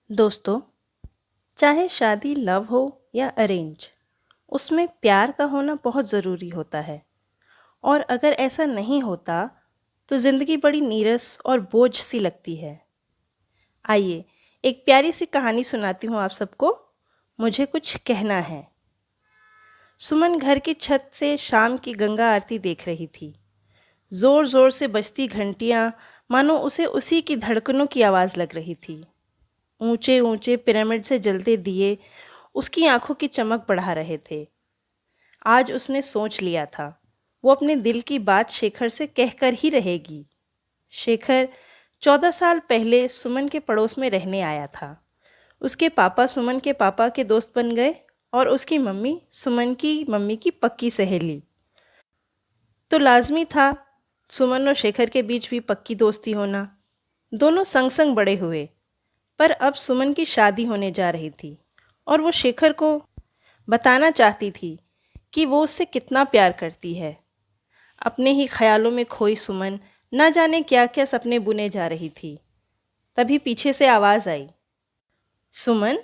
दोस्तों, चाहे शादी लव हो या अरेंज, उसमें प्यार का होना बहुत ज़रूरी होता है। और अगर ऐसा नहीं होता तो ज़िंदगी बड़ी नीरस और बोझ सी लगती है। आइए, एक प्यारी सी कहानी सुनाती हूँ आप सबको। मुझे कुछ कहना है। सुमन घर की छत से शाम की गंगा आरती देख रही थी। जोर जोर से बजती घंटियाँ मानो उसे उसी की धड़कनों की आवाज़ लग रही थी। ऊंचे ऊंचे पिरामिड से जलते दिए उसकी आंखों की चमक बढ़ा रहे थे। आज उसने सोच लिया था, वो अपने दिल की बात शेखर से कहकर ही रहेगी। शेखर 14 साल पहले सुमन के पड़ोस में रहने आया था। उसके पापा सुमन के पापा के दोस्त बन गए और उसकी मम्मी सुमन की मम्मी की पक्की सहेली। तो लाजमी था सुमन और शेखर के बीच भी पक्की दोस्ती होना। दोनों संग संग बड़े हुए। पर अब सुमन की शादी होने जा रही थी और वो शेखर को बताना चाहती थी कि वो उससे कितना प्यार करती है। अपने ही ख्यालों में खोई सुमन न जाने क्या क्या सपने बुने जा रही थी। तभी पीछे से आवाज़ आई, सुमन,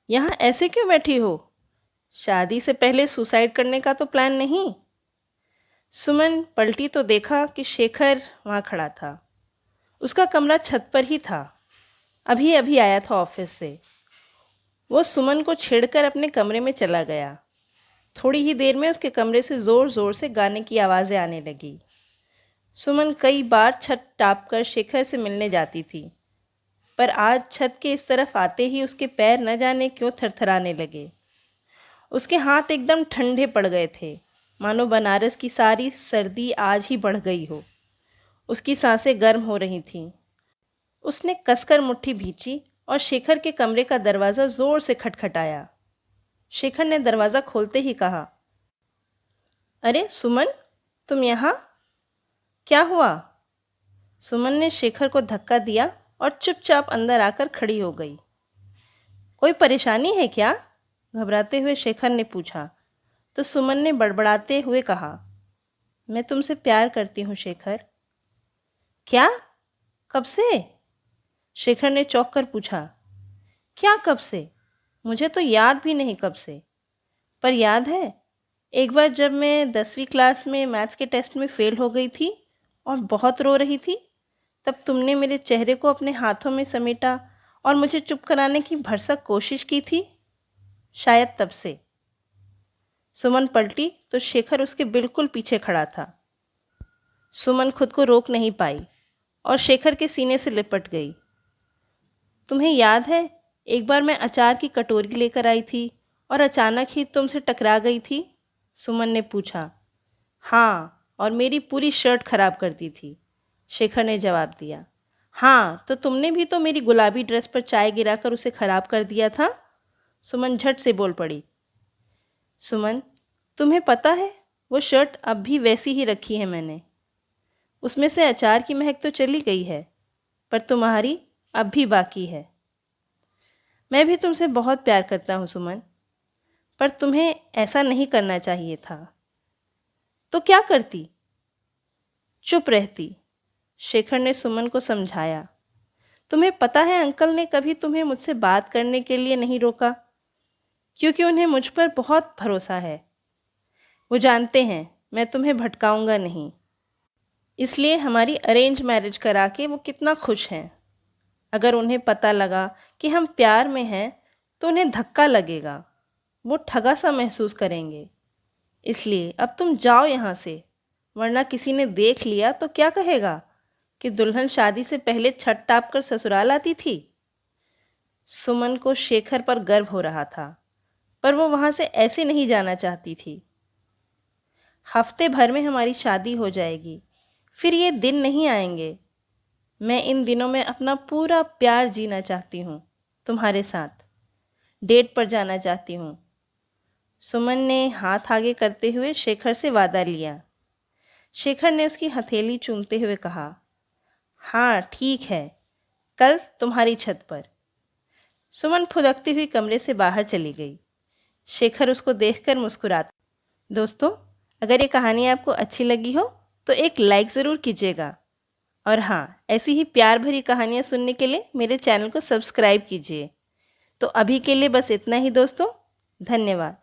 यहाँ ऐसे क्यों बैठी हो? शादी से पहले सुसाइड करने का तो प्लान नहीं? सुमन पलटी तो देखा कि शेखर वहाँ खड़ा था। उसका कमरा छत पर ही था। अभी अभी आया था ऑफिस से। वो सुमन को छेड़कर अपने कमरे में चला गया। थोड़ी ही देर में उसके कमरे से ज़ोर ज़ोर से गाने की आवाज़ें आने लगी। सुमन कई बार छत टाप कर शेखर से मिलने जाती थी, पर आज छत के इस तरफ आते ही उसके पैर न जाने क्यों थरथराने लगे। उसके हाथ एकदम ठंडे पड़ गए थे, मानो बनारस की सारी सर्दी आज ही बढ़ गई हो। उसकी सांसें गर्म हो रही थीं। उसने कसकर मुट्ठी भींची और शेखर के कमरे का दरवाज़ा ज़ोर से खटखटाया। शेखर ने दरवाज़ा खोलते ही कहा, अरे सुमन, तुम यहाँ? क्या हुआ? सुमन ने शेखर को धक्का दिया और चुपचाप अंदर आकर खड़ी हो गई। कोई परेशानी है क्या? घबराते हुए शेखर ने पूछा। तो सुमन ने बड़बड़ाते हुए कहा, मैं तुमसे प्यार करती हूँ शेखर। क्या? कब से? शेखर ने चौंक कर पूछा। क्या कब से? मुझे तो याद भी नहीं कब से। पर याद है, एक बार जब मैं 10वीं क्लास में मैथ्स के टेस्ट में फ़ेल हो गई थी और बहुत रो रही थी, तब तुमने मेरे चेहरे को अपने हाथों में समेटा और मुझे चुप कराने की भरसक कोशिश की थी। शायद तब से। सुमन पलटी तो शेखर उसके बिल्कुल पीछे खड़ा था। सुमन खुद को रोक नहीं पाई और शेखर के सीने से लिपट गई। तुम्हें याद है, एक बार मैं अचार की कटोरी लेकर आई थी और अचानक ही तुमसे टकरा गई थी? सुमन ने पूछा। हाँ, और मेरी पूरी शर्ट खराब कर दी थी, शेखर ने जवाब दिया। हाँ, तो तुमने भी तो मेरी गुलाबी ड्रेस पर चाय गिराकर उसे खराब कर दिया था, सुमन झट से बोल पड़ी। सुमन, तुम्हें पता है, वो शर्ट अब भी वैसी ही रखी है मैंने। उसमें से अचार की महक तो चली गई है, पर तुम्हारी अब भी बाकी है। मैं भी तुमसे बहुत प्यार करता हूँ सुमन, पर तुम्हें ऐसा नहीं करना चाहिए था। तो क्या करती? चुप रहती, शेखर ने सुमन को समझाया। तुम्हें पता है, अंकल ने कभी तुम्हें मुझसे बात करने के लिए नहीं रोका, क्योंकि उन्हें मुझ पर बहुत भरोसा है। वो जानते हैं मैं तुम्हें भटकाऊंगा नहीं। इसलिए हमारी अरेंज मैरिज करा के वो कितना खुश हैं। अगर उन्हें पता लगा कि हम प्यार में हैं तो उन्हें धक्का लगेगा, वो ठगा सा महसूस करेंगे। इसलिए अब तुम जाओ यहाँ से, वरना किसी ने देख लिया तो क्या कहेगा कि दुल्हन शादी से पहले छत टाप कर ससुराल आती थी। सुमन को शेखर पर गर्व हो रहा था, पर वो वहाँ से ऐसे नहीं जाना चाहती थी। हफ्ते भर में हमारी शादी हो जाएगी, फिर ये दिन नहीं आएंगे। मैं इन दिनों में अपना पूरा प्यार जीना चाहती हूँ, तुम्हारे साथ डेट पर जाना चाहती हूँ। सुमन ने हाथ आगे करते हुए शेखर से वादा लिया। शेखर ने उसकी हथेली चूमते हुए कहा, हाँ ठीक है, कल तुम्हारी छत पर। सुमन फुदकती हुई कमरे से बाहर चली गई। शेखर उसको देखकर मुस्कुराता। दोस्तों, अगर ये कहानी आपको अच्छी लगी हो तो एक लाइक ज़रूर कीजिएगा। और हाँ, ऐसी ही प्यार भरी कहानियाँ सुनने के लिए मेरे चैनल को सब्सक्राइब कीजिए। तो अभी के लिए बस इतना ही दोस्तों। धन्यवाद।